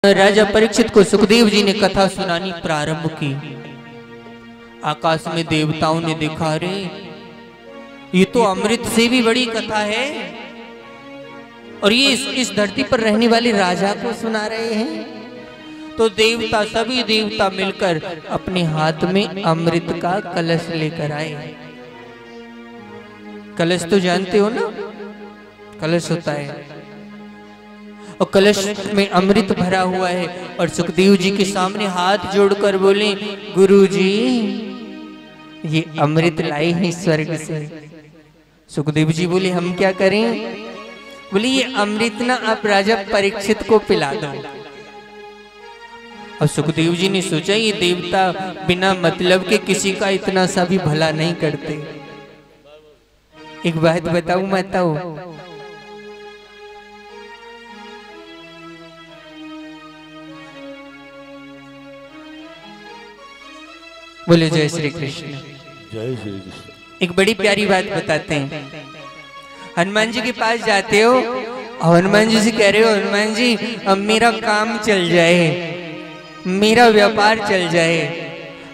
राजा परीक्षित को सुखदेव जी ने कथा सुनानी प्रारंभ की। आकाश में देवताओं ने देखा, रे ये तो अमृत से भी बड़ी कथा है, और ये इस धरती पर रहने वाले राजा को सुना रहे हैं। तो देवता, सभी देवता मिलकर अपने हाथ में अमृत का कलश लेकर आए। कलश तो जानते हो ना, कलश होता है, और कलश में अमृत भरा हुआ है। और सुखदेव जी के सामने हाथ जोड़कर बोले, गुरुजी ये अमृत लाए हैं स्वर्ग से। सुखदेव जी बोले, हम क्या करें? बोले, ये अमृत ना आप राजा परीक्षित को पिला दो। और सुखदेव जी ने सोचा, ये देवता बिना मतलब के किसी का इतना सा भी भला नहीं करते। एक बात बताऊं माताओं, बोले जय श्री कृष्ण। जय श्री कृष्ण। एक बड़ी प्यारी बात बताते हैं। हनुमान जी के पास जाते हो और हनुमान जी से कह रहे हो, हनुमान जी अब मेरा काम चल जाए, मेरा व्यापार चल जाए।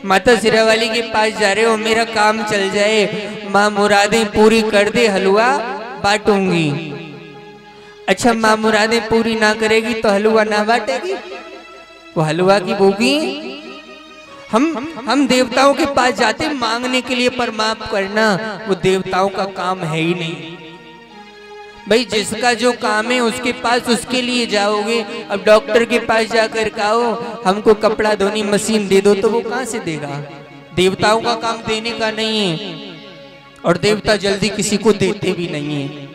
माता सिरावाली के पास जा रहे हो, मेरा काम चल जाए, माँ मुरादें पूरी कर दे, हलवा बांटूंगी। अच्छा, माँ मुरादें पूरी ना करेगी तो हलवा ना बांटेगी, वो हलवा की भूखी। हम देवताओं के पास जाते मांगने के लिए, पर माफ करना वो देवताओं का काम है ही नहीं। भाई जिसका जो काम है उसके पास उसके लिए जाओगे। अब डॉक्टर के पास जाकर कहो हमको कपड़ा धोनी मशीन दे दो, तो वो कहां से देगा? देवताओं का काम देने का नहीं है, और देवता जल्दी किसी को देते भी नहीं है।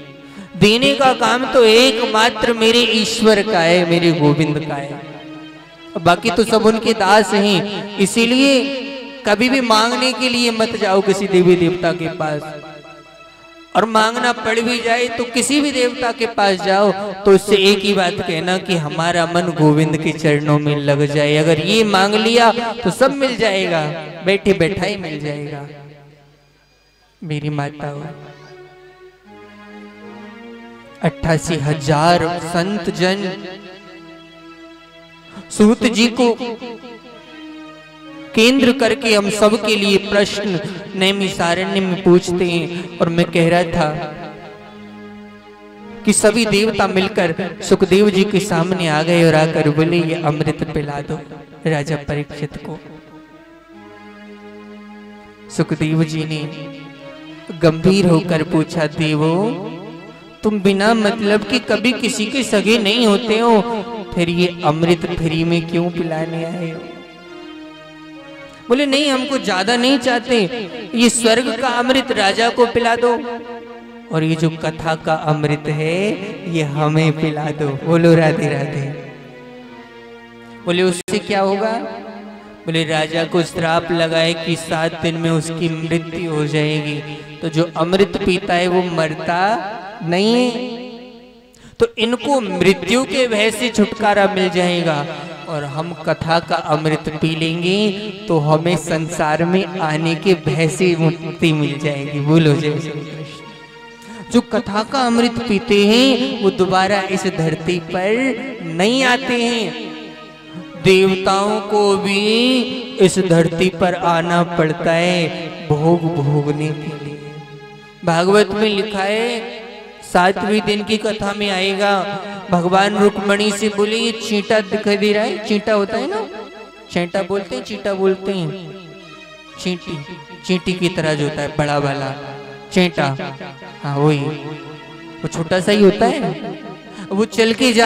देने का काम तो एकमात्र मेरे ईश्वर का है, मेरे गोविंद का है। बाकी तो सब उनके दास हैं। इसीलिए कभी भी मांगने के लिए मत जाओ किसी देवी देवता के पास, और मांगना पड़ भी जाए तो किसी भी देवता के पास जाओ तो उससे एक ही बात कहना कि हमारा मन गोविंद के चरणों में लग जाए। अगर ये मांग लिया तो सब मिल जाएगा, बैठे बैठा ही मिल जाएगा। मेरी माता, 88,000 संत जन सूत जी को केंद्र करके हम सब के लिए प्रश्न नैमिषारण्य में पूछते हैं। और मैं कह रहा था कि सभी देवता मिलकर सुखदेव जी के सामने आ गए और आकर बोले, ये अमृत पिला दो राजा परीक्षित को। सुखदेव जी ने गंभीर होकर पूछा, देवो तुम बिना मतलब के कभी किसी के सगे नहीं होते हो, फिर ये अमृत फ्री में क्यों पिलाने आए हो? बोले, नहीं हमको ज्यादा नहीं चाहते, ये स्वर्ग का अमृत राजा को पिला दो, और ये जो कथा का अमृत है ये हमें पिला दो। बोलो राधे राधे। बोले, उससे क्या होगा? बोले, राजा को श्राप लगाए कि 7 दिन में उसकी मृत्यु हो जाएगी, तो जो अमृत पीता है वो मरता नहीं है, तो इनको मृत्यु के भय से छुटकारा मिल जाएगा, और हम कथा का अमृत पी लेंगे तो हमें संसार में आने के भय से मुक्ति मिल जाएगी। बोलो जय श्री कृष्ण। जो कथा का अमृत पीते हैं वो दोबारा इस धरती पर नहीं आते हैं। देवताओं को भी इस धरती पर आना पड़ता है भोग भोगने के लिए। भागवत में लिखा है, 7वें दिन की कथा में आएगा, भगवान रुक्मणी से बोले, ये चींटा दिखाई दे रहा है, चींटा होता है ना, चींटा बोलते हैं, चींटा बोलते हैं, चींटी, चींटी की तरह जो होता है बड़ा वाला चींटा, हाँ वही, वो छोटा सा ही होता है, वो चल के जा